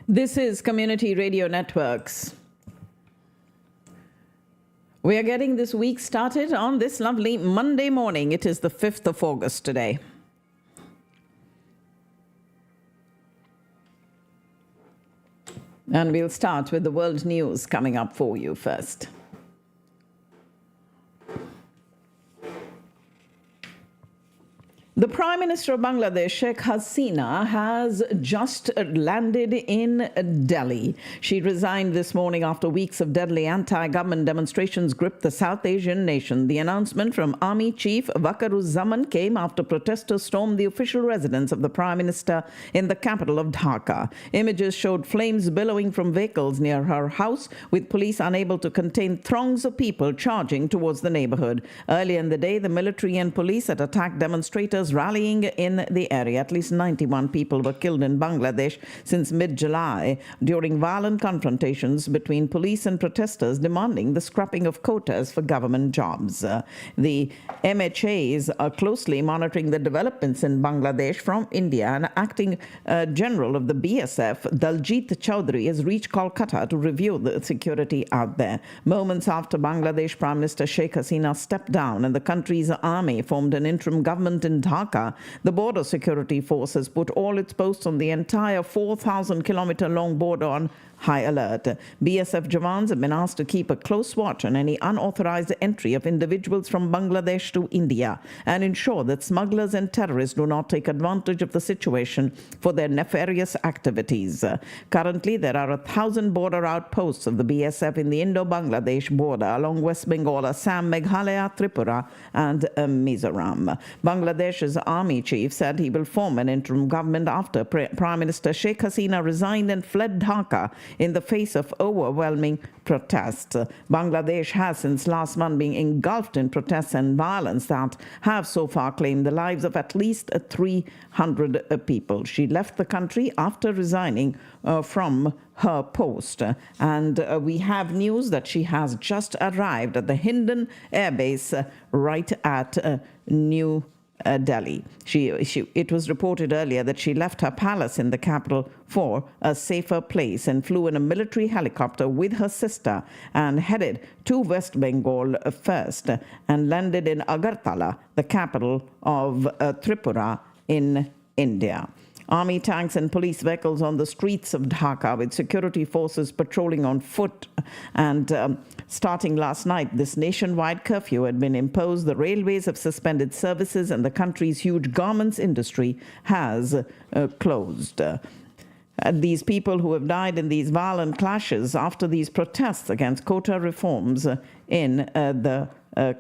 This is Community Radio Networks. We are getting this week started on this lovely Monday morning. It is the 5th of August today. And we'll start with the world news coming up for you first. The Prime Minister of Bangladesh, Sheikh Hasina, has just landed in Delhi. She resigned this morning after weeks of deadly anti-government demonstrations gripped the South Asian nation. The announcement from Army Chief Waqaruzzaman came after protesters stormed the official residence of the Prime Minister in the capital of Dhaka. Images showed flames billowing from vehicles near her house, with police unable to contain throngs of people charging towards the neighborhood. Earlier in the day, the military and police had attacked demonstrators rallying in the area. At least 91 people were killed in Bangladesh since mid-July during violent confrontations between police and protesters demanding the scrapping of quotas for government jobs. The MHAs are closely monitoring the developments in Bangladesh from India, and acting general of the BSF, Daljit Chowdhury, has reached Kolkata to review the security out there. Moments after Bangladesh Prime Minister Sheikh Hasina stepped down and the country's army formed an interim government in Dhaka, the Border Security Force has put all its posts on the entire 4,000-kilometer-long border on high alert. BSF Jawans have been asked to keep a close watch on any unauthorized entry of individuals from Bangladesh to India and ensure that smugglers and terrorists do not take advantage of the situation for their nefarious activities. Currently, there are 1,000 border outposts of the BSF in the Indo-Bangladesh border along West Bengal, Assam, Meghalaya, Tripura, and Mizoram. Bangladesh's army chief said he will form an interim government after Prime Minister Sheikh Hasina resigned and fled Dhaka in the face of overwhelming protests. Bangladesh has since last month been engulfed in protests and violence that have so far claimed the lives of at least 300 people. She left the country after resigning from her post. And we have news that she has just arrived at the Hindon Air Base right at New Delhi. It was reported earlier that she left her palace in the capital for a safer place and flew in a military helicopter with her sister and headed to West Bengal first and landed in Agartala, the capital of Tripura in India. Army tanks and police vehicles on the streets of Dhaka, with security forces patrolling on foot. And starting last night, this nationwide curfew had been imposed. The railways have suspended services, and the country's huge garments industry has closed. These people who have died in these violent clashes after these protests against quota reforms in the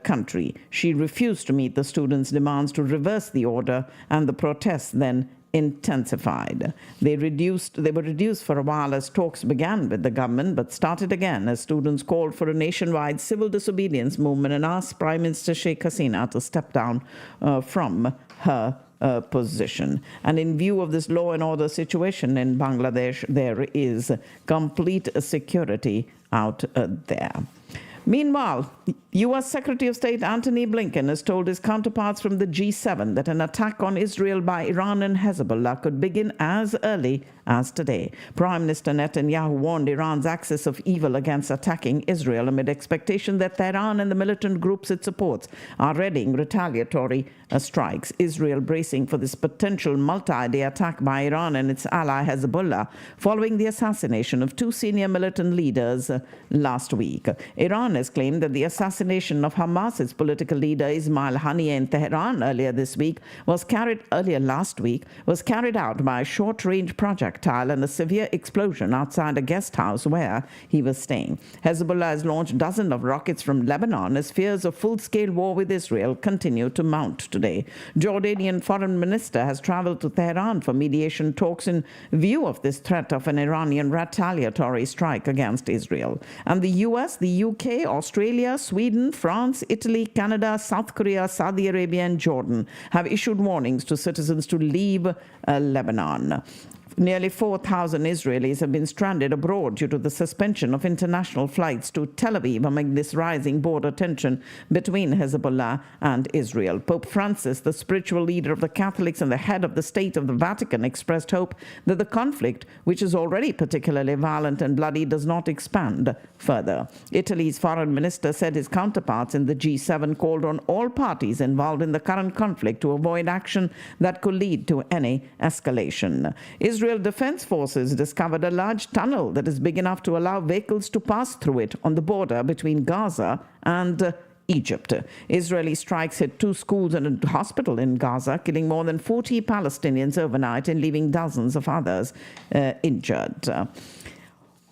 country. She refused to meet the students' demands to reverse the order, and the protests then intensified. They were reduced for a while as talks began with the government, but started again as students called for a nationwide civil disobedience movement and asked Prime Minister Sheikh Hasina to step down from her position. And in view of this law and order situation in Bangladesh, there is complete security out there. Meanwhile, U.S. Secretary of State Antony Blinken has told his counterparts from the G7 that an attack on Israel by Iran and Hezbollah could begin as early as today. Prime Minister Netanyahu warned Iran's axis of evil against attacking Israel amid expectation that Tehran and the militant groups it supports are readying retaliatory strikes. Israel bracing for this potential multi-day attack by Iran and its ally Hezbollah following the assassination of two senior militant leaders last week. Iran has claimed that the assassination of Hamas's political leader Ismail Haniyeh in Tehran earlier last week was carried out by a short-range projectile and a severe explosion outside a guest house where he was staying. Hezbollah has launched dozens of rockets from Lebanon as fears of full-scale war with Israel continue to mount today. Jordanian foreign minister has traveled to Tehran for mediation talks in view of this threat of an Iranian retaliatory strike against Israel. And the US, the UK, Australia, Sweden, France, Italy, Canada, South Korea, Saudi Arabia, and Jordan have issued warnings to citizens to leave Lebanon. Nearly 4,000 Israelis have been stranded abroad due to the suspension of international flights to Tel Aviv amid this rising border tension between Hezbollah and Israel. Pope Francis, the spiritual leader of the Catholics and the head of the State of the Vatican, expressed hope that the conflict, which is already particularly violent and bloody, does not expand further. Italy's foreign minister said his counterparts in the G7 called on all parties involved in the current conflict to avoid action that could lead to any escalation. Israel Defense Forces discovered a large tunnel that is big enough to allow vehicles to pass through it on the border between Gaza and Egypt. Israeli strikes hit 2 schools and a hospital in Gaza, killing more than 40 Palestinians overnight and leaving dozens of others injured.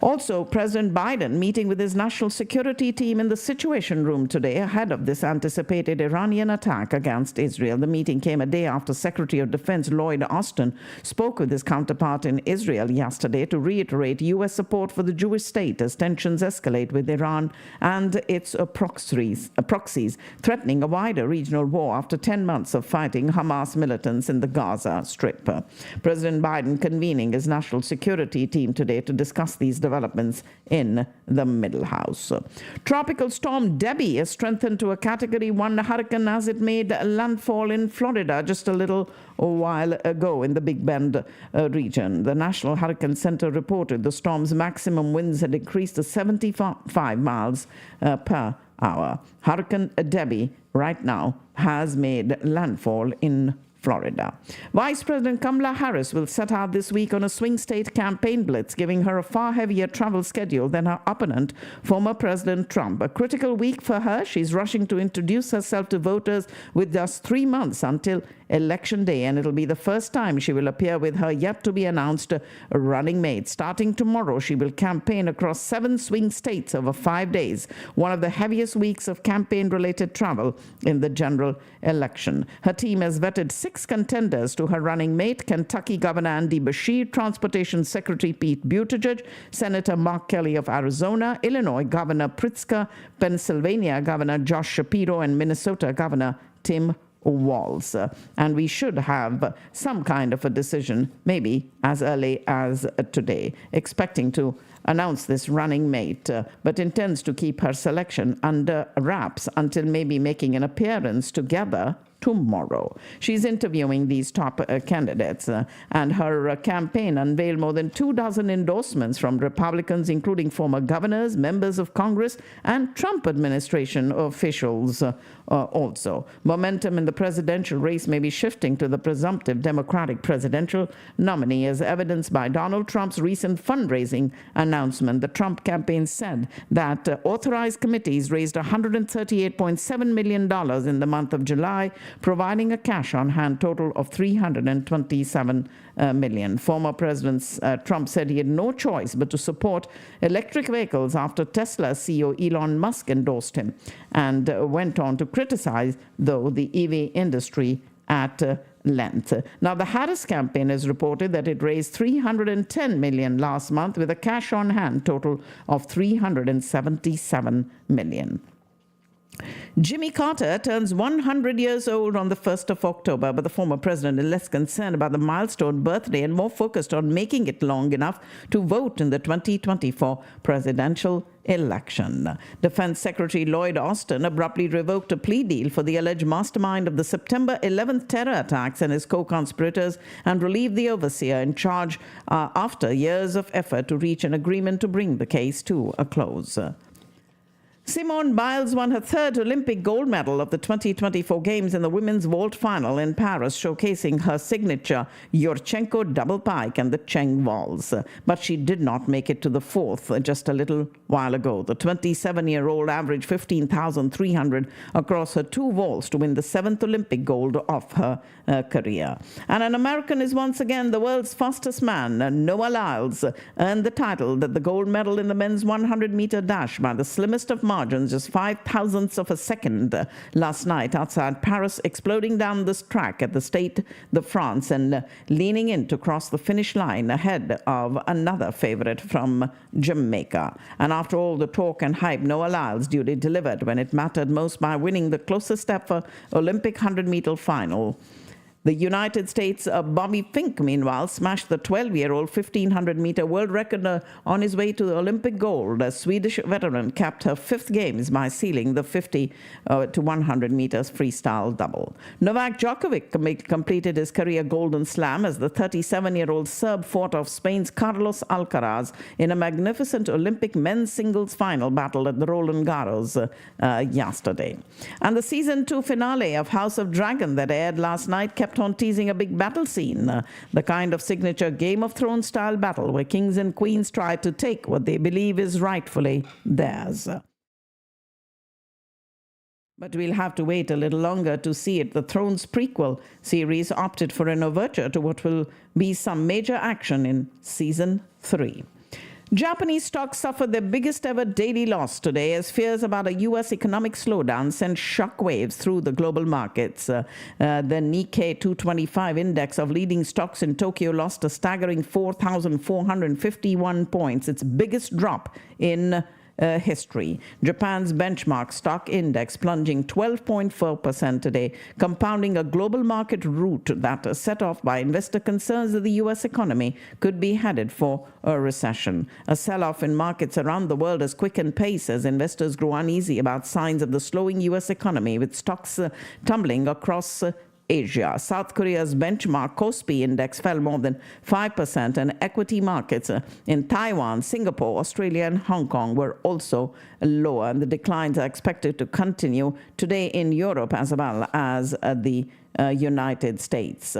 Also, President Biden meeting with his national security team in the Situation Room today ahead of this anticipated Iranian attack against Israel. The meeting came a day after Secretary of Defense Lloyd Austin spoke with his counterpart in Israel yesterday to reiterate U.S. support for the Jewish state as tensions escalate with Iran and its proxies, threatening a wider regional war after 10 months of fighting Hamas militants in the Gaza Strip. President Biden convening his national security team today to discuss these developments in the Middle House. Tropical storm Debbie has strengthened to a Category 1 hurricane as it made landfall in Florida just a little while ago in the Big Bend region. The National Hurricane Center reported the storm's maximum winds had increased to 75 miles per hour. Hurricane Debbie right now has made landfall in Florida. Vice President Kamala Harris will set out this week on a swing state campaign blitz, giving her a far heavier travel schedule than her opponent, former President Trump. A critical week for her. She's rushing to introduce herself to voters with just 3 months until Election Day, and it'll be the first time she will appear with her yet-to-be-announced running mate. Starting tomorrow, she will campaign across 7 swing states over 5 days, one of the heaviest weeks of campaign-related travel in the general election. Her team has vetted 6 contenders to her running mate: Kentucky Governor Andy Beshear, Transportation Secretary Pete Buttigieg, Senator Mark Kelly of Arizona, Illinois Governor Pritzker, Pennsylvania Governor Josh Shapiro, and Minnesota Governor Tim Walz. And we should have some kind of a decision maybe as early as today, expecting to announce this running mate, but intends to keep her selection under wraps until maybe making an appearance together tomorrow. She's interviewing these top candidates, and her campaign unveiled more than 24 endorsements from Republicans, including former governors, members of Congress, and Trump administration officials also. Momentum in the presidential race may be shifting to the presumptive Democratic presidential nominee, as evidenced by Donald Trump's recent fundraising announcement. The Trump campaign said that authorized committees raised $138.7 million in the month of July, providing a cash-on-hand total of $327 million. Former President Trump said he had no choice but to support electric vehicles after Tesla CEO Elon Musk endorsed him, and went on to criticize, though, the EV industry at length. Now, the Harris campaign has reported that it raised $310 million last month with a cash-on-hand total of $377 million. Jimmy Carter turns 100 years old on the 1st of October, but the former president is less concerned about the milestone birthday and more focused on making it long enough to vote in the 2024 presidential election. Defense Secretary Lloyd Austin abruptly revoked a plea deal for the alleged mastermind of the September 11th terror attacks and his co-conspirators, and relieved the overseer in charge after years of effort to reach an agreement to bring the case to a close. Simone Biles won her 3rd Olympic gold medal of the 2024 Games in the women's vault final in Paris, showcasing her signature Yurchenko double pike and the Cheng waltz. But she did not make it to the 4th just a little while ago. The 27-year-old averaged 15,300 across her 2 vaults to win the 7th Olympic gold of her career. And an American is once again the world's fastest man. Noah Lyles earned the title that the gold medal in the men's 100-meter dash by the slimmest of margins, just 0.005 of a second last night outside Paris, exploding down this track at the Stade de France and leaning in to cross the finish line ahead of another favorite from Jamaica. And after all the talk and hype, Noah Lyles duly delivered when it mattered most by winning the closest ever Olympic 100-meter final. The United States' Bobby Fink, meanwhile, smashed the 12-year-old 1,500-meter world record on his way to the Olympic gold. A Swedish veteran capped her fifth games by sealing the 50 to 100 meters freestyle double. Novak Djokovic completed his career Golden Slam as the 37-year-old Serb fought off Spain's Carlos Alcaraz in a magnificent Olympic men's singles final battle at the Roland Garros yesterday. And the season 2 finale of House of Dragon that aired last night kept on teasing a big battle scene, the kind of signature Game of Thrones style battle where kings and queens try to take what they believe is rightfully theirs. But we'll have to wait a little longer to see it. The Thrones prequel series opted for an overture to what will be some major action in season 3. Japanese stocks suffered their biggest ever daily loss today as fears about a U.S. economic slowdown sent shockwaves through the global markets. The Nikkei 225 index of leading stocks in Tokyo lost a staggering 4,451 points, its biggest drop in history. Japan's benchmark stock index plunging 12.4% today, compounding a global market rout that, set off by investor concerns that the U.S. economy could be headed for a recession. A sell-off in markets around the world has quickened pace as investors grow uneasy about signs of the slowing U.S. economy, with stocks tumbling across Asia. South Korea's benchmark Kospi index fell more than 5%, and equity markets in Taiwan, Singapore, Australia, and Hong Kong were also lower. And the declines are expected to continue today in Europe as well as the United States.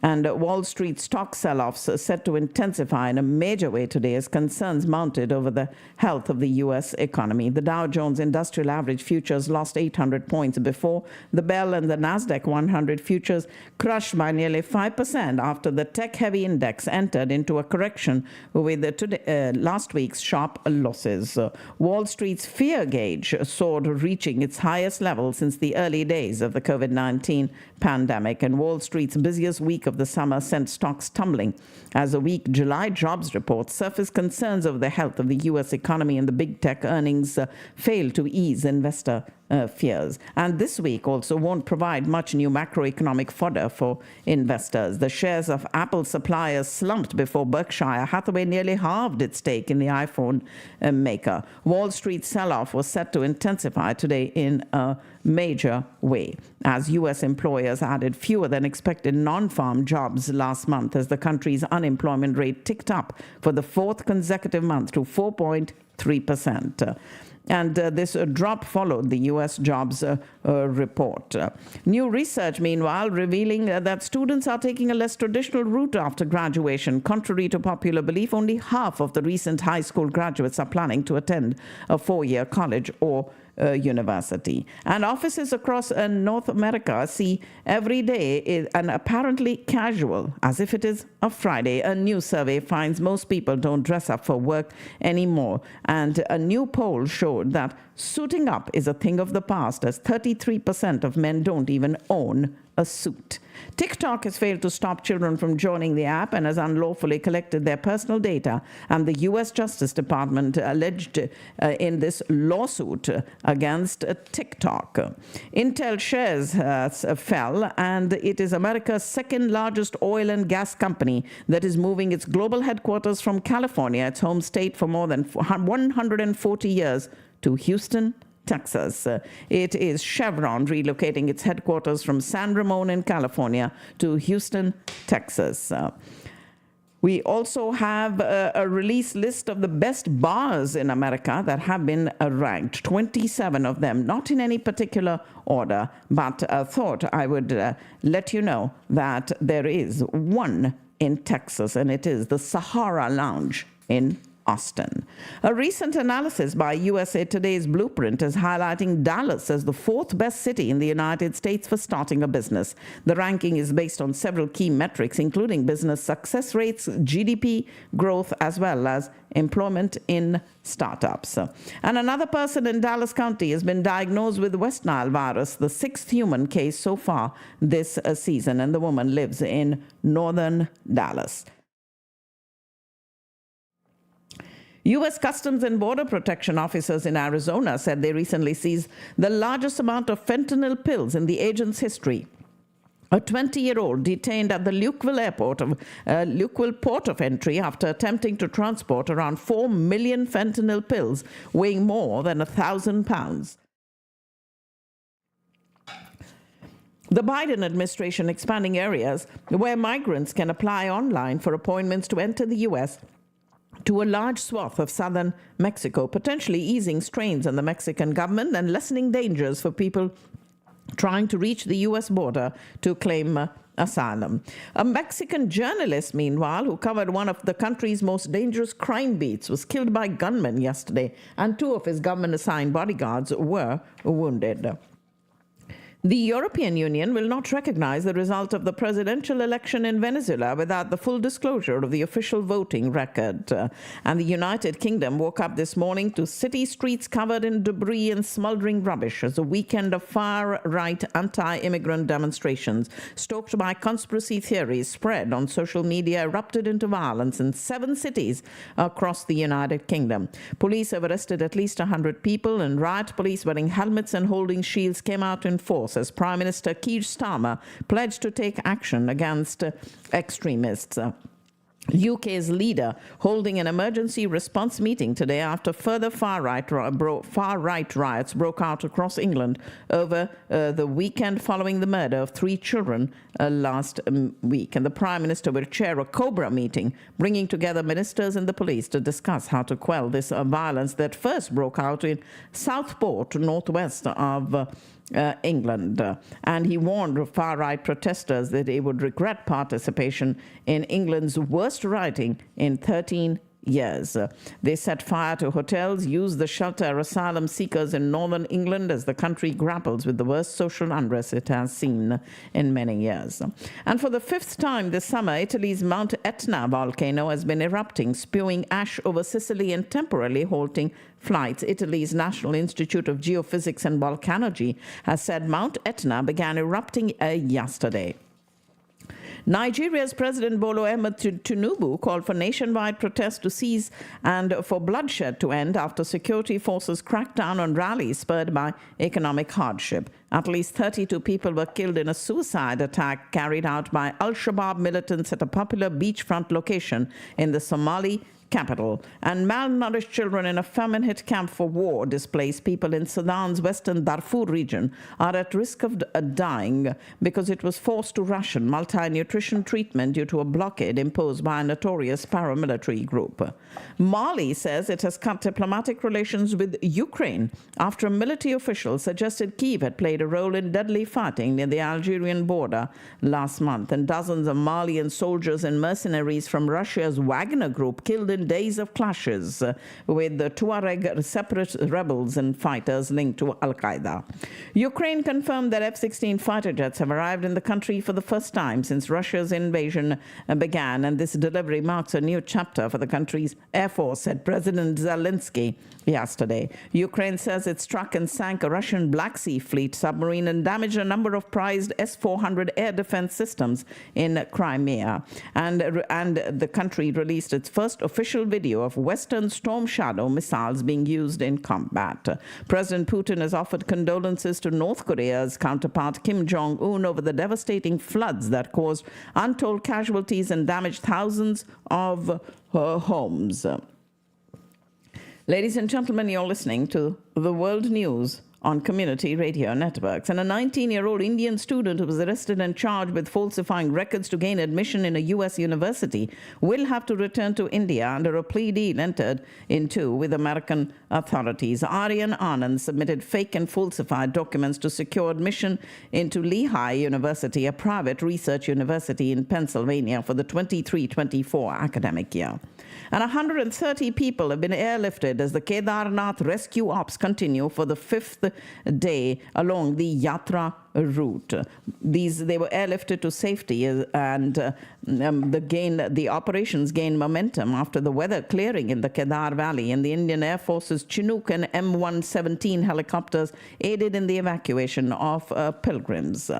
And Wall Street stock sell-offs are set to intensify in a major way today as concerns mounted over the health of the U.S. economy. The Dow Jones Industrial Average futures lost 800 points before the bell, and the Nasdaq 100 futures crushed by nearly 5% after the tech-heavy index entered into a correction with last week's sharp losses. Wall Street's fear gauge soared, reaching its highest level since the early days of the COVID-19 pandemic, and Wall Street's busiest week of the summer sent stocks tumbling as a weak July jobs report surfaced concerns over the health of the U.S. economy, and the big tech earnings failed to ease investor fears. And this week also won't provide much new macroeconomic fodder for investors. The shares of Apple suppliers slumped before Berkshire Hathaway nearly halved its stake in the iPhone maker. Wall Street sell-off was set to intensify today in a major way as U.S. employers added fewer than expected non-farm jobs last month as the country's unemployment rate ticked up for the fourth consecutive month to 4.3%. And this drop followed the U.S. jobs report. New research, meanwhile, revealing that students are taking a less traditional route after graduation. Contrary to popular belief, only half of the recent high school graduates are planning to attend a 4-year college or university. And offices across North America see every day an apparently casual, as if it is a Friday. A new survey finds most people don't dress up for work anymore. And a new poll showed that suiting up is a thing of the past, as 33% of men don't even own a suit. TikTok has failed to stop children from joining the app and has unlawfully collected their personal data, and the U.S. Justice Department alleged in this lawsuit against TikTok. Intel shares fell, and it is America's second largest oil and gas company that is moving its global headquarters from California, its home state for more than 140 years, to Houston, Texas. It is Chevron relocating its headquarters from San Ramon in California to Houston, Texas. We also have a release list of the best bars in America that have been ranked, 27 of them, not in any particular order, but thought I would let you know that there is one in Texas, and it is the Sahara Lounge in Austin. A recent analysis by USA Today's Blueprint is highlighting Dallas as the 4th best city in the United States for starting a business. The ranking is based on several key metrics, including business success rates, GDP growth, as well as employment in startups. And another person in Dallas County has been diagnosed with West Nile virus, the 6th human case so far this season, and the woman lives in northern Dallas. U.S. Customs and Border Protection officers in Arizona said they recently seized the largest amount of fentanyl pills in the agent's history. A 20-year-old detained at the Lukeville port of entry after attempting to transport around 4 million fentanyl pills weighing more than 1,000 pounds. The Biden administration expanding areas where migrants can apply online for appointments to enter the U.S. to a large swath of southern Mexico, potentially easing strains on the Mexican government and lessening dangers for people trying to reach the U.S. border to claim asylum. A Mexican journalist, meanwhile, who covered one of the country's most dangerous crime beats, was killed by gunmen yesterday, and 2 of his government-assigned bodyguards were wounded. The European Union will not recognize the result of the presidential election in Venezuela without the full disclosure of the official voting record. And the United Kingdom woke up this morning to city streets covered in debris and smoldering rubbish as a weekend of far-right anti-immigrant demonstrations, stoked by conspiracy theories spread on social media, erupted into violence in 7 cities across the United Kingdom. Police have arrested at least 100 people, and riot police wearing helmets and holding shields came out in force as Prime Minister Keir Starmer pledged to take action against extremists. UK's leader holding an emergency response meeting today after further far-right riots broke out across England over the weekend following the murder of 3 children last week. And the Prime Minister will chair a COBRA meeting, bringing together ministers and the police to discuss how to quell this violence that first broke out in Southport, northwest of England. And he warned far-right protesters that they would regret participation in England's worst rioting in 13 years. They set fire to hotels, used the shelter asylum seekers in northern England as the country grapples with the worst social unrest it has seen in many years. And for the 5th time this summer, Italy's Mount Etna volcano has been erupting, spewing ash over Sicily and temporarily halting flights. Italy's National Institute of Geophysics and Volcanology has said Mount Etna began erupting yesterday. Nigeria's President Bola Ahmed Tinubu called for nationwide protests to cease and for bloodshed to end after security forces cracked down on rallies spurred by economic hardship. At least 32 people were killed in a suicide attack carried out by Al-Shabaab militants at a popular beachfront location in the Somali capital. And malnourished children in a famine-hit camp for war displaced people in Sudan's western Darfur region are at risk of dying because it was forced to ration multi-nutrition treatment due to a blockade imposed by a notorious paramilitary group. Mali says it has cut diplomatic relations with Ukraine after a military official suggested Kyiv had played a role in deadly fighting near the Algerian border last month. And dozens of Malian soldiers and mercenaries from Russia's Wagner group killed in days of clashes with the Tuareg separate rebels and fighters linked to Al-Qaeda. Ukraine confirmed that F-16 fighter jets have arrived in the country for the first time since Russia's invasion began, and this delivery marks a new chapter for the country's Air Force, said President Zelensky yesterday. Ukraine says it struck and sank a Russian Black Sea Fleet submarine and damaged a number of prized S-400 air defense systems in Crimea. And the country released its first official video of Western Storm Shadow missiles being used in combat. President Putin has offered condolences to North Korea's counterpart Kim Jong-un over the devastating floods that caused untold casualties and damaged thousands of homes. Ladies and gentlemen, you're listening to the World News on community radio networks. And a 19-year-old Indian student who was arrested and charged with falsifying records to gain admission in a U.S. university will have to return to India under a plea deal entered into with American authorities. Aryan Anand submitted fake and falsified documents to secure admission into Lehigh University, a private research university in Pennsylvania, for the 23-24 academic year. And 130 people have been airlifted as the Kedarnath rescue ops continue for the 5th day along the Yatra route. They were airlifted to safety, and the operations gained momentum after the weather clearing in the Kedar Valley, and the Indian Air Force's Chinook and M117 helicopters aided in the evacuation of pilgrims.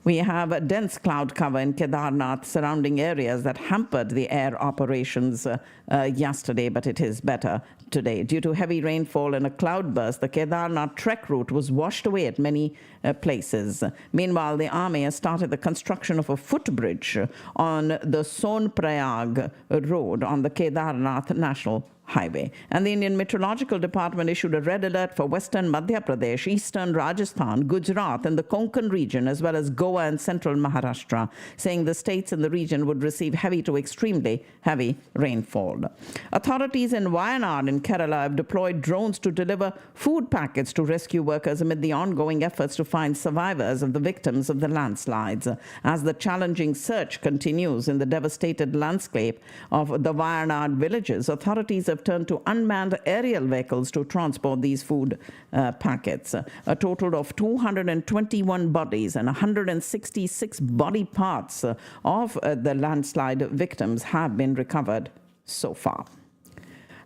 We have a dense cloud cover in Kedarnath surrounding areas that hampered the air operations yesterday, but it is better today. Due to heavy rainfall and a cloudburst, the Kedarnath trek route was washed away at many places. Meanwhile, the army has started the construction of a footbridge on the Sonprayag road on the Kedarnath National Highway. And the Indian Meteorological Department issued a red alert for western Madhya Pradesh, eastern Rajasthan, Gujarat, and the Konkan region, as well as Goa and central Maharashtra, saying the states in the region would receive heavy to extremely heavy rainfall. Authorities in Wayanad in Kerala have deployed drones to deliver food packets to rescue workers amid the ongoing efforts to find survivors of the victims of the landslides. As the challenging search continues in the devastated landscape of the Wayanad villages, authorities have turned to unmanned aerial vehicles to transport these food packets. A total of 221 bodies and 166 body parts of the landslide victims have been recovered so far.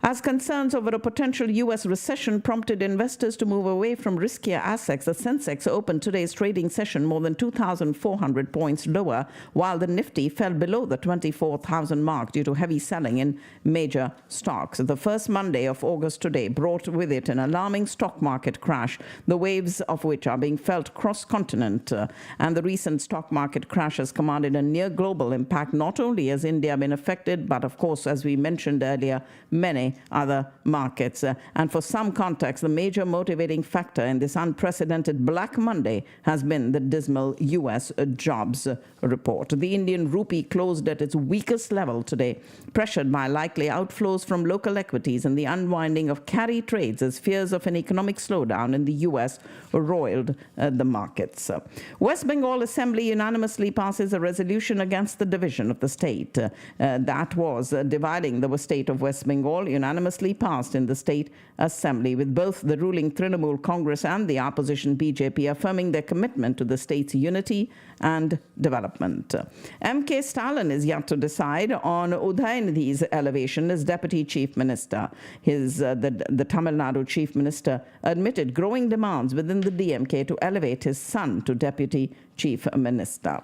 As concerns over a potential U.S. recession prompted investors to move away from riskier assets, the Sensex opened today's trading session more than 2,400 points lower, while the Nifty fell below the 24,000 mark due to heavy selling in major stocks. The first Monday of August today brought with it an alarming stock market crash, the waves of which are being felt cross-continent. And the recent stock market crash has commanded a near-global impact. Not only has India been affected, but of course, as we mentioned earlier, many other markets. And for some context, the major motivating factor in this unprecedented Black Monday has been the dismal U.S. jobs report. The Indian rupee closed at its weakest level today, pressured by likely outflows from local equities and the unwinding of carry trades as fears of an economic slowdown in the U.S. roiled the markets. West Bengal Assembly unanimously passes a resolution against the division of the state. That was dividing the state of West Bengal, unanimously passed in the State Assembly, with both the ruling Trinamool Congress and the opposition BJP affirming their commitment to the state's unity and development. M.K. Stalin is yet to decide on Udayinidhi's elevation as Deputy Chief Minister. The Tamil Nadu Chief Minister admitted growing demands within the DMK to elevate his son to Deputy Chief Minister.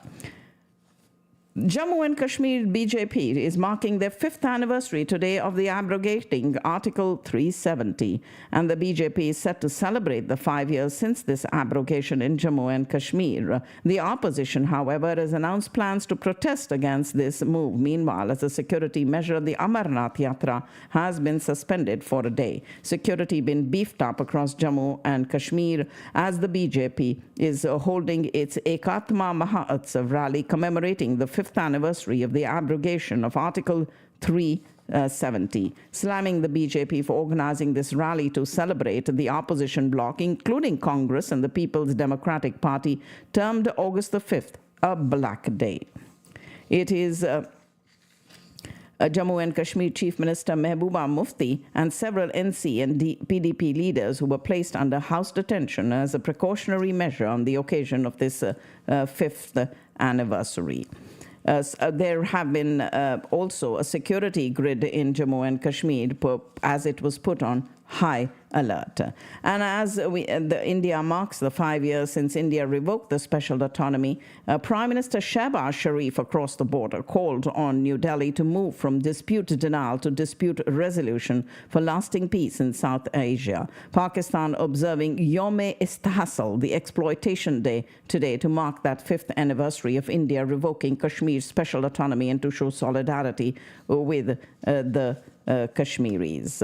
Jammu and Kashmir BJP is marking their 5th anniversary today of the abrogating Article 370, and the BJP is set to celebrate the 5 years since this abrogation in Jammu and Kashmir. The opposition, however, has announced plans to protest against this move. Meanwhile, as a security measure, the Amarnath Yatra has been suspended for a day. Security been beefed up across Jammu and Kashmir as the BJP is holding its Ekatma Mahotsav rally commemorating the 5th anniversary of the abrogation of Article 370, slamming the BJP for organizing this rally to celebrate. The opposition bloc, including Congress and the People's Democratic Party, termed August the 5th a black day. It is Jammu and Kashmir Chief Minister Mehbooba Mufti and several NC and PDP leaders who were placed under house detention as a precautionary measure on the occasion of this 5th anniversary. There have been also a security grid in Jammu and Kashmir as it was put on high alert. And as India marks the 5 years since India revoked the special autonomy, Prime Minister Shehbaz Sharif across the border called on New Delhi to move from dispute denial to dispute resolution for lasting peace in South Asia. Pakistan observing Yom-e-Istihsal, the exploitation day, today to mark that 5th anniversary of India revoking Kashmir's special autonomy and to show solidarity with the Kashmiris.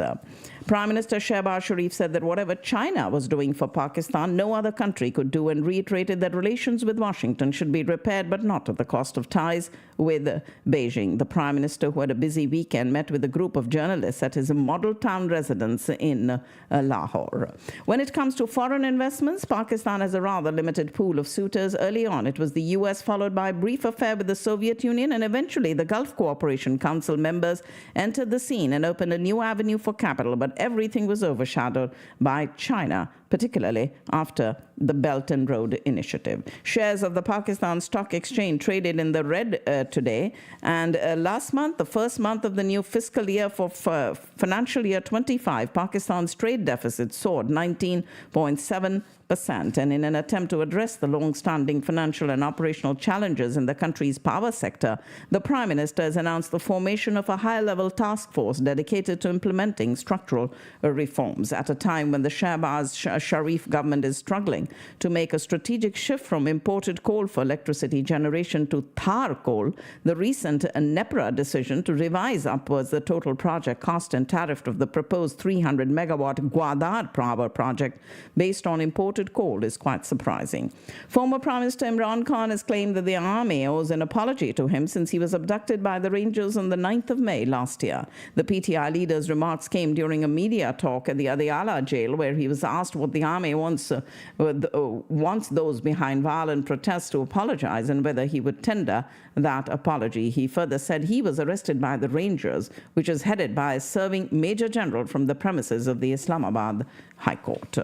Prime Minister Shehbaz Sharif said that whatever China was doing for Pakistan, no other country could do, and reiterated that relations with Washington should be repaired, but not at the cost of ties with Beijing. The Prime Minister, who had a busy weekend, met with a group of journalists at his model town residence in Lahore. When it comes to foreign investments, Pakistan has a rather limited pool of suitors. Early on, it was the U.S., followed by a brief affair with the Soviet Union, and eventually the Gulf Cooperation Council members entered the scene and opened a new avenue for capital, but everything was overshadowed by China particularly after the Belt and Road Initiative. Shares of the Pakistan Stock Exchange traded in the red today, and last month, the first month of the new fiscal year for financial year 25, Pakistan's trade deficit soared 19.7%. And in an attempt to address the long-standing financial and operational challenges in the country's power sector, the Prime Minister has announced the formation of a high-level task force dedicated to implementing structural reforms at a time when the Shahbaz Sharif government is struggling to make a strategic shift from imported coal for electricity generation to Thar coal. The recent NEPRA decision to revise upwards the total project cost and tariff of the proposed 300-megawatt Gwadar power project based on imported coal is quite surprising. Former Prime Minister Imran Khan has claimed that the army owes an apology to him since he was abducted by the Rangers on the 9th of May last year. The PTI leader's remarks came during a media talk at the Adiala jail, where he was asked what the army wants those behind violent protests to apologize and whether he would tender that apology. He further said he was arrested by the Rangers, which is headed by a serving Major General from the premises of the Islamabad High Court.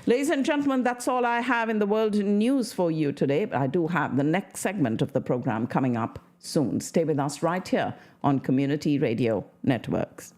Ladies and gentlemen, that's all I have in the world news for you today. I do have the next segment of the program coming up soon. Stay with us right here on Community Radio Networks.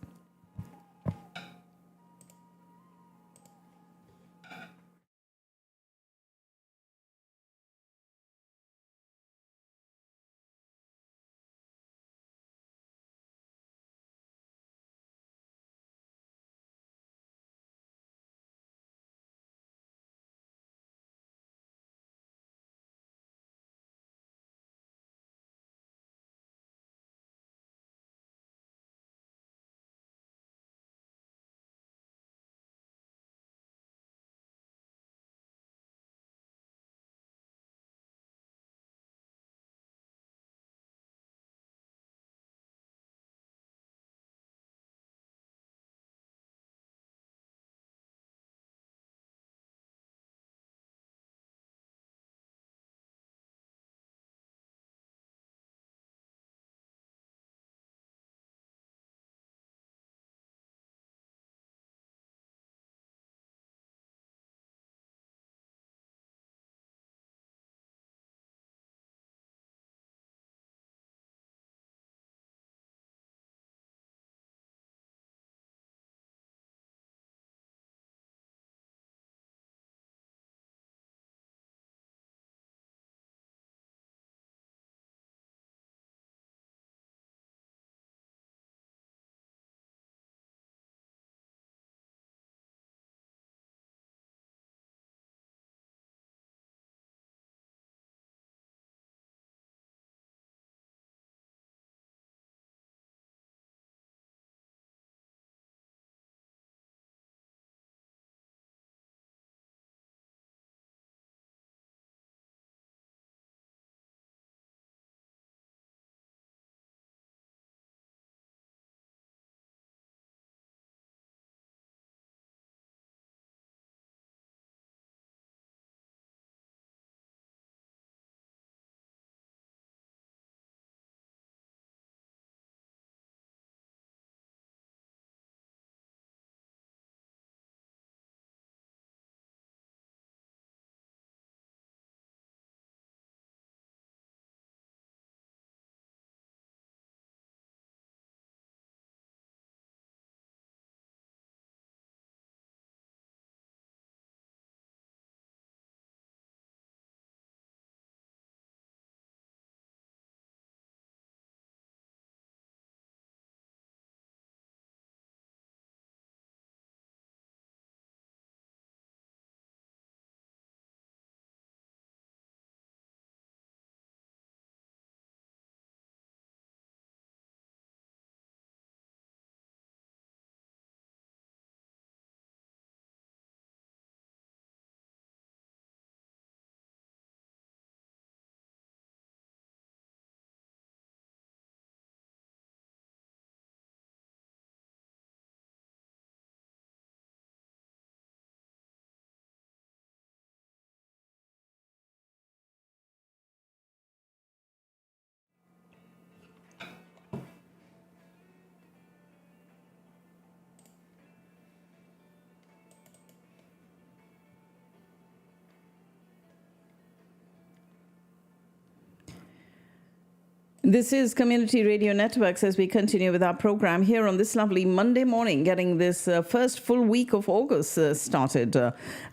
This is Community Radio Networks as we continue with our program here on this lovely Monday morning, getting this first full week of August started.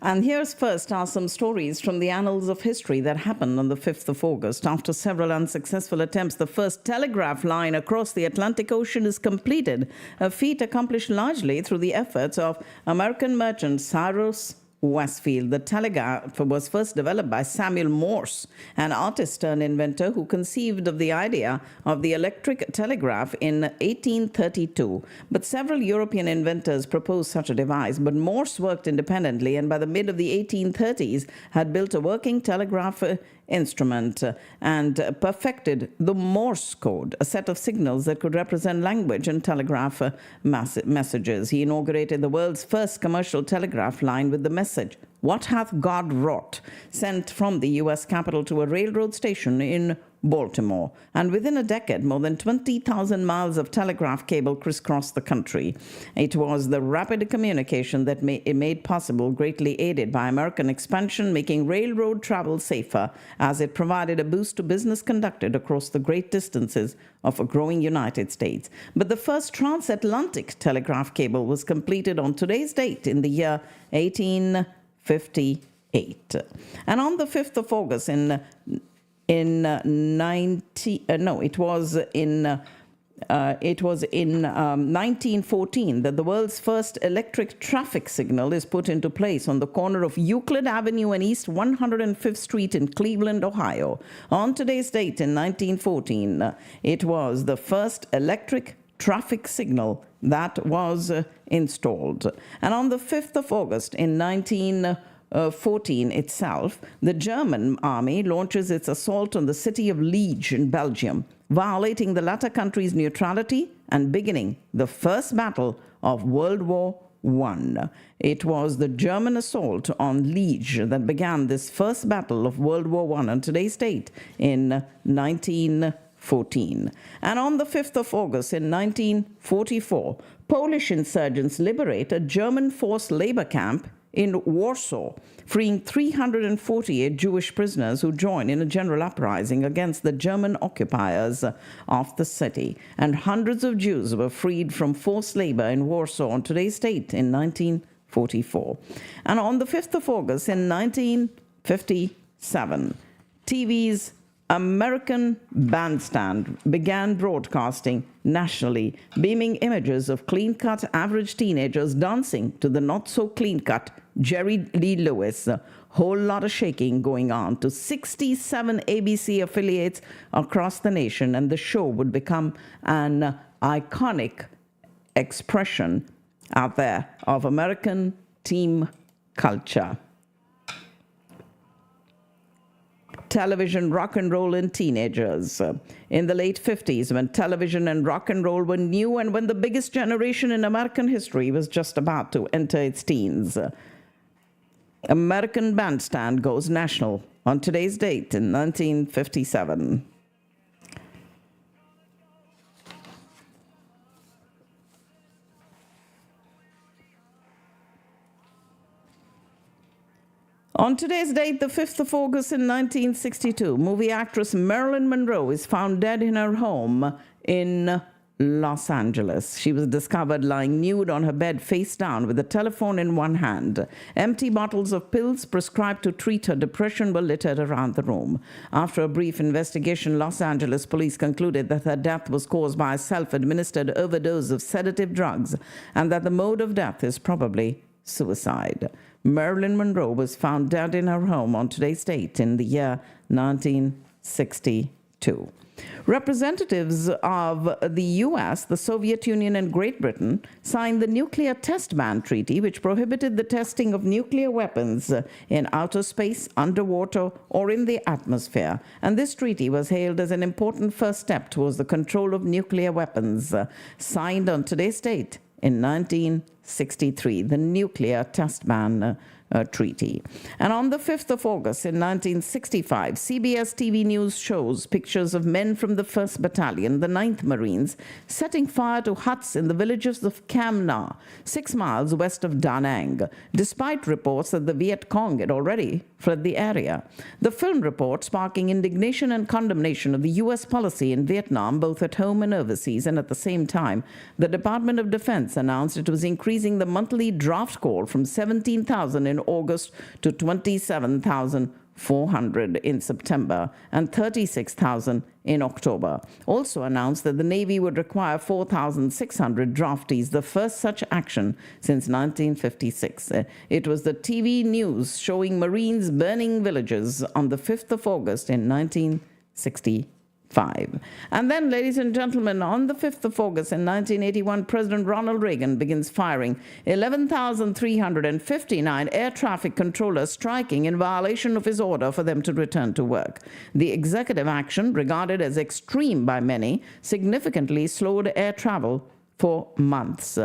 And here's first are some stories from the annals of history that happened on the 5th of August. After several unsuccessful attempts, the first telegraph line across the Atlantic Ocean is completed, a feat accomplished largely through the efforts of American merchant Cyrus Westfield. The telegraph was first developed by Samuel Morse, an artist turned inventor who conceived of the idea of the electric telegraph in 1832. But several European inventors proposed such a device, but Morse worked independently and by the mid of the 1830s had built a working telegraph instrument and perfected the Morse code, a set of signals that could represent language and telegraph messages. He inaugurated the world's first commercial telegraph line with the message, "What hath God wrought?" sent from the U.S. Capitol to a railroad station in Baltimore. And within a decade, more than 20,000 miles of telegraph cable crisscrossed the country. It was the rapid communication that made possible, greatly aided by American expansion, making railroad travel safer, as it provided a boost to business conducted across the great distances of a growing United States. But the first transatlantic telegraph cable was completed on today's date in the year 1858. And on the 5th of August in 1914 that the world's first electric traffic signal is put into place on the corner of Euclid Avenue and East 105th Street in Cleveland, Ohio. On today's date in 1914, it was the first electric traffic signal that was installed. And on the 5th of August in 1914 itself, the German army launches its assault on the city of Liege in Belgium, violating the latter country's neutrality and beginning the first battle of World War I. It was the German assault on Liege that began this first battle of World War I on today's date in 1914. And on the 5th of August in 1944, Polish insurgents liberate a German forced labor camp in Warsaw, freeing 348 Jewish prisoners who joined in a general uprising against the German occupiers of the city. And hundreds of Jews were freed from forced labor in Warsaw on today's date in 1944. And on the 5th of August in 1957, TV's American Bandstand began broadcasting nationally, beaming images of clean-cut average teenagers dancing to the not-so-clean-cut Jerry Lee Lewis. A whole lot of shaking going on to 67 ABC affiliates across the nation, and the show would become an iconic expression out there of American teen culture. Television, rock and roll, and teenagers. In the late 50s, when television and rock and roll were new and when the biggest generation in American history was just about to enter its teens, American Bandstand goes national on today's date in 1957. On today's date, the 5th of August in 1962, movie actress Marilyn Monroe is found dead in her home in Los Angeles. She was discovered lying nude on her bed face down with a telephone in one hand. Empty bottles of pills prescribed to treat her depression were littered around the room. After a brief investigation, Los Angeles police concluded that her death was caused by a self-administered overdose of sedative drugs and that the mode of death is probably suicide. Marilyn Monroe was found dead in her home on today's date in the year 1962. Representatives of the U.S., the Soviet Union, and Great Britain signed the Nuclear Test Ban Treaty, which prohibited the testing of nuclear weapons in outer space, underwater, or in the atmosphere. And this treaty was hailed as an important first step towards the control of nuclear weapons, signed on today's date in 1963, the Nuclear Test Ban Treaty. And on the 5th of August in 1965, CBS TV News shows pictures of men from the 1st Battalion, the 9th Marines, setting fire to huts in the villages of Cam Na, 6 miles west of Da Nang, despite reports that the Viet Cong had already fled the area. The film report sparking indignation and condemnation of the U.S. policy in Vietnam, both at home and overseas, and at the same time, the Department of Defense announced it was increasing the monthly draft call from 17,000 in August to 27,400 in September and 36,000 in October. Also announced that the Navy would require 4,600 draftees, the first such action since 1956. It was the TV news showing Marines burning villages on the 5th of August in 1965. And then, ladies and gentlemen, on the 5th of August in 1981, President Ronald Reagan begins firing 11,359 air traffic controllers, striking in violation of his order for them to return to work. The executive action, regarded as extreme by many, significantly slowed air travel for months.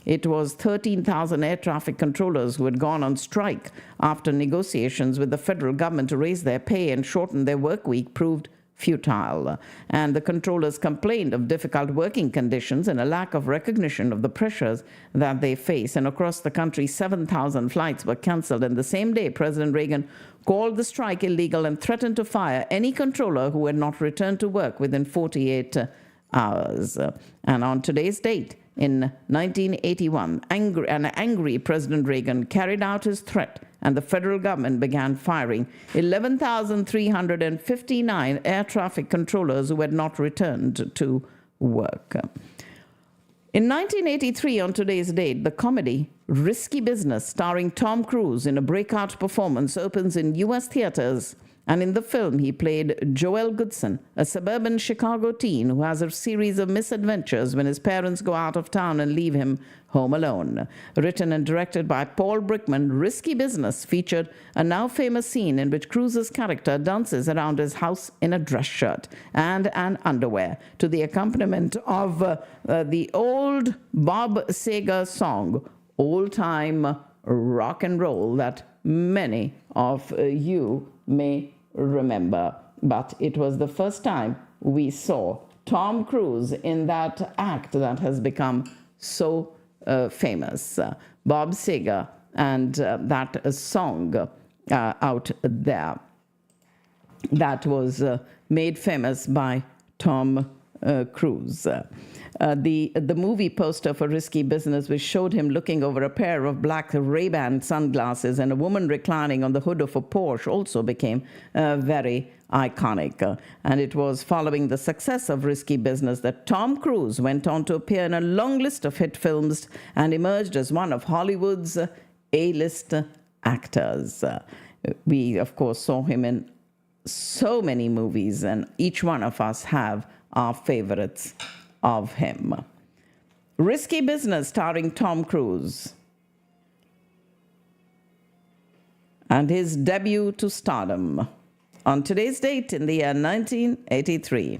It was 13,000 air traffic controllers who had gone on strike after negotiations with the federal government to raise their pay and shorten their work week proved futile. And the controllers complained of difficult working conditions and a lack of recognition of the pressures that they face. And across the country, 7,000 flights were canceled. And the same day, President Reagan called the strike illegal and threatened to fire any controller who had not returned to work within 48 hours. And on today's date, in 1981, an angry President Reagan carried out his threat, and the federal government began firing 11,359 air traffic controllers who had not returned to work. In 1983, on today's date, the comedy Risky Business, starring Tom Cruise in a breakout performance, opens in U.S. theaters. And in the film, he played Joel Goodson, a suburban Chicago teen who has a series of misadventures when his parents go out of town and leave him home alone. Written and directed by Paul Brickman, Risky Business featured a now famous scene in which Cruise's character dances around his house in a dress shirt and an underwear to the accompaniment of the old Bob Seger song, Old Time Rock and Roll, that many of you may remember. But it was the first time we saw Tom Cruise in that act that has become so famous, Bob Seger, and that song out there that was made famous by Tom Cruise. The movie poster for Risky Business, which showed him looking over a pair of black Ray-Ban sunglasses and a woman reclining on the hood of a Porsche, also became very iconic. And it was following the success of Risky Business that Tom Cruise went on to appear in a long list of hit films and emerged as one of Hollywood's A-list actors. We, of course, saw him in so many movies, and each one of us have our favorites of him. Risky Business, starring Tom Cruise, and his debut to stardom on today's date in the year 1983.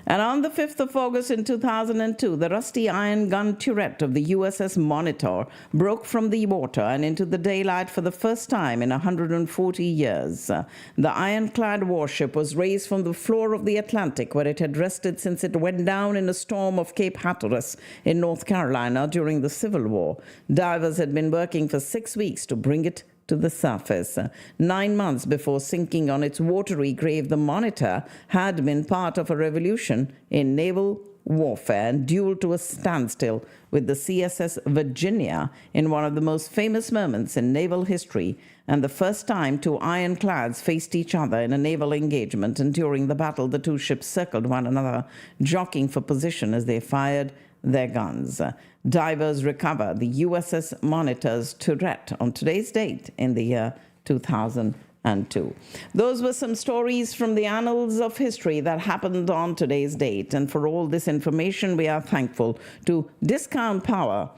And on the 5th of August in 2002, the rusty iron gun turret of the USS Monitor broke from the water and into the daylight for the first time in 140 years. The ironclad warship was raised from the floor of the Atlantic, where it had rested since it went down in a storm off Cape Hatteras in North Carolina during the Civil War. Divers had been working for 6 weeks to bring it to the surface. 9 months before sinking on its watery grave, the Monitor had been part of a revolution in naval warfare and dueled to a standstill with the CSS Virginia in one of the most famous moments in naval history, and the first time two ironclads faced each other in a naval engagement. And during the battle, the two ships circled one another, jockeying for position as they fired their guns. Divers recover the USS Monitor's turret on today's date in the year 2002. Those were some stories from the annals of history that happened on today's date. And for all this information, we are thankful to Discount Power,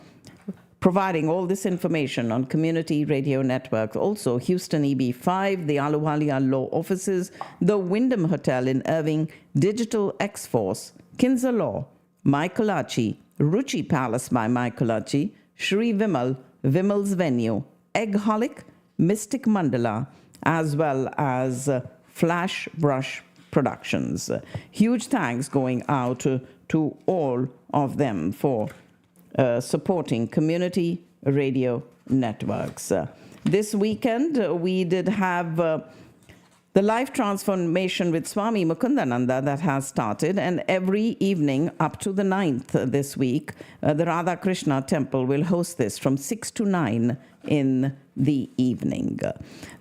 providing all this information on Community Radio Network. Also, Houston EB5, the Aluwalia Law Offices, the Wyndham Hotel in Irving, Digital X-Force, Kinza Law, Michaelachi, Ruchi Palace by Michaelachi, Sri Vimal, Vimal's Venue, Eggholic, Mystic Mandala, as well as Flash Brush Productions. Huge thanks going out to all of them for supporting Community Radio Networks. This weekend, we did have the Life Transformation with Swami Mukundananda that has started, and every evening up to the 9th this week, the Radha Krishna Temple will host this from 6 to 9 in the evening.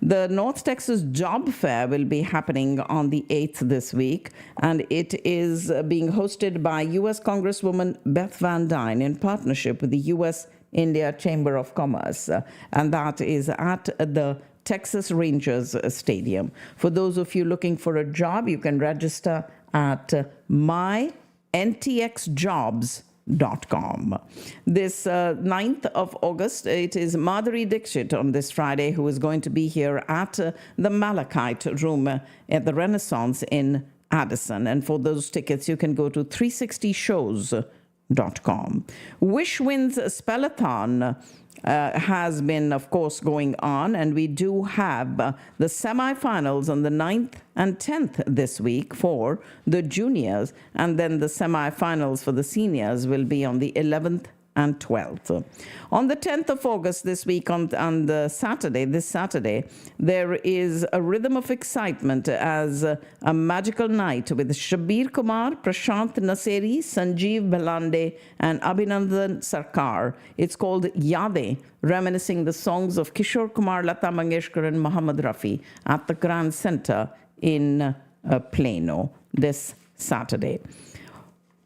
The North Texas Job Fair will be happening on the 8th this week, and it is being hosted by U.S. Congresswoman Beth Van Dyne in partnership with the U.S. India Chamber of Commerce, and that is at the Texas Rangers Stadium. For those of you looking for a job, you can register at myntxjobs.com. This 9th of August, it is Madhuri Dixit on this Friday who is going to be here at the Malachite Room at the Renaissance in Addison. And for those tickets, you can go to 360shows.com. Wish Wins Spellathon has been, of course, going on, and we do have the semifinals on the 9th and 10th this week for the juniors, and then the semifinals for the seniors will be on the 11th and 12th. On the 10th of August this week, on the Saturday, this Saturday, there is a rhythm of excitement as a magical night with Shabir Kumar, Prashant Naseri, Sanjeev Belande, and Abhinandan Sarkar. It's called Yade, reminiscing the songs of Kishore Kumar, Lata Mangeshkar, and Muhammad Rafi at the Grand Center in Plano this Saturday.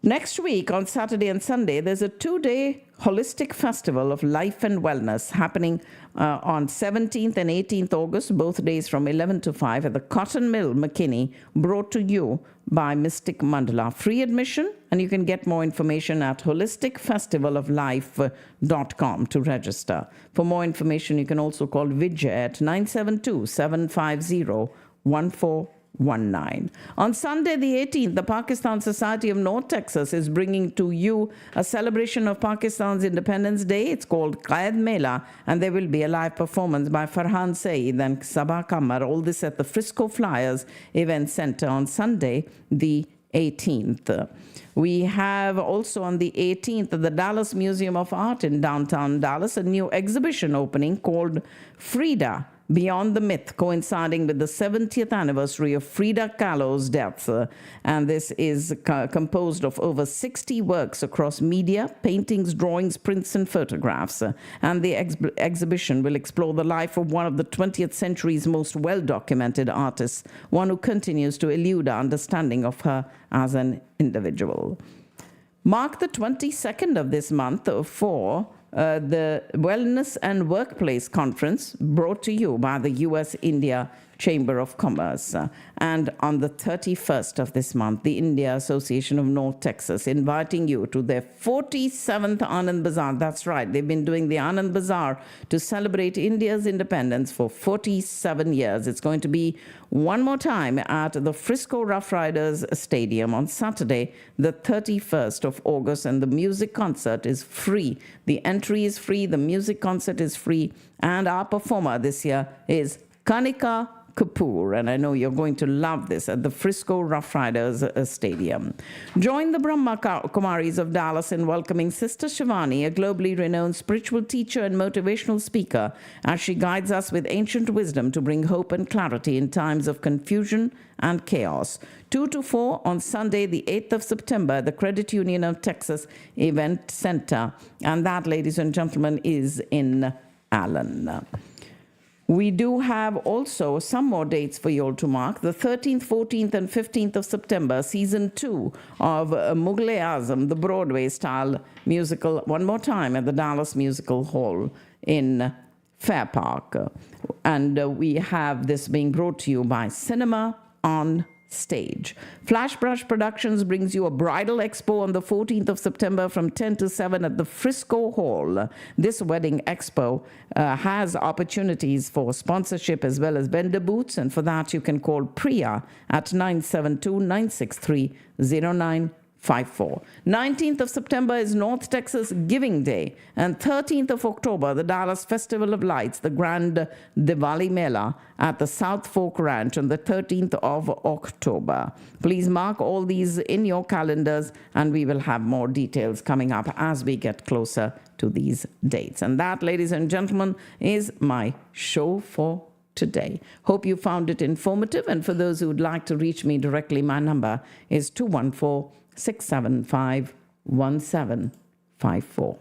Next week, on Saturday and Sunday, there's a 2-day holistic festival of life and wellness happening on 17th and 18th August, both days from 11 to 5 at the Cotton Mill, McKinney, brought to you by Mystic Mandala. Free admission, and you can get more information at holisticfestivaloflife.com to register. For more information, you can also call Vijay at 972-750-1419. On Sunday the 18th, the Pakistan Society of North Texas is bringing to you a celebration of Pakistan's Independence Day. It's called Qaid Mela, and there will be a live performance by Farhan Saeed and Sabah Kamar. All this at the Frisco Flyers Event Center on Sunday the 18th. We have also on the 18th at the Dallas Museum of Art in downtown Dallas a new exhibition opening called Frida, Beyond the Myth, coinciding with the 70th anniversary of Frida Kahlo's death. And this is composed of over 60 works across media, paintings, drawings, prints, and photographs. And the exhibition will explore the life of one of the 20th century's most well-documented artists, one who continues to elude our understanding of her as an individual. Mark the 22nd of this month for the Wellness and Workplace Conference, brought to you by the U.S.-India Chamber of Commerce. And on the 31st of this month, the India Association of North Texas inviting you to their 47th Anand Bazaar. That's right, they've been doing the Anand Bazaar to celebrate India's independence for 47 years. It's going to be one more time at the Frisco Rough Riders Stadium on Saturday, the 31st of August, and the music concert is free. The entry is free, the music concert is free, and our performer this year is Kanika Kapoor, and I know you're going to love this at the Frisco Rough Riders Stadium. Join the Brahma Kumaris of Dallas in welcoming Sister Shivani, a globally renowned spiritual teacher and motivational speaker, as she guides us with ancient wisdom to bring hope and clarity in times of confusion and chaos. 2 to 4 on Sunday, the 8th of September, the Credit Union of Texas Event Center, and that, ladies and gentlemen, is in Allen. We do have also some more dates for you all to mark. The 13th, 14th, and 15th of September, Season 2 of Mughal-e-Azam, the Broadway-style musical, one more time at the Dallas Musical Hall in Fair Park. And we have this being brought to you by Cinema on Stage. Flashbrush Productions brings you a bridal expo on the 14th of September from 10 to 7 at the Frisco Hall. This wedding expo has opportunities for sponsorship as well as vendor booths, and for that you can call Priya at 972-963-09 19th of September is North Texas Giving Day, and 13th of October, the Dallas Festival of Lights, the Grand Diwali Mela at the South Fork Ranch on the 13th of October. Please mark all these in your calendars, and we will have more details coming up as we get closer to these dates. And that, ladies and gentlemen, is my show for today. Hope you found it informative, and for those who would like to reach me directly, my number is 214-675-1754.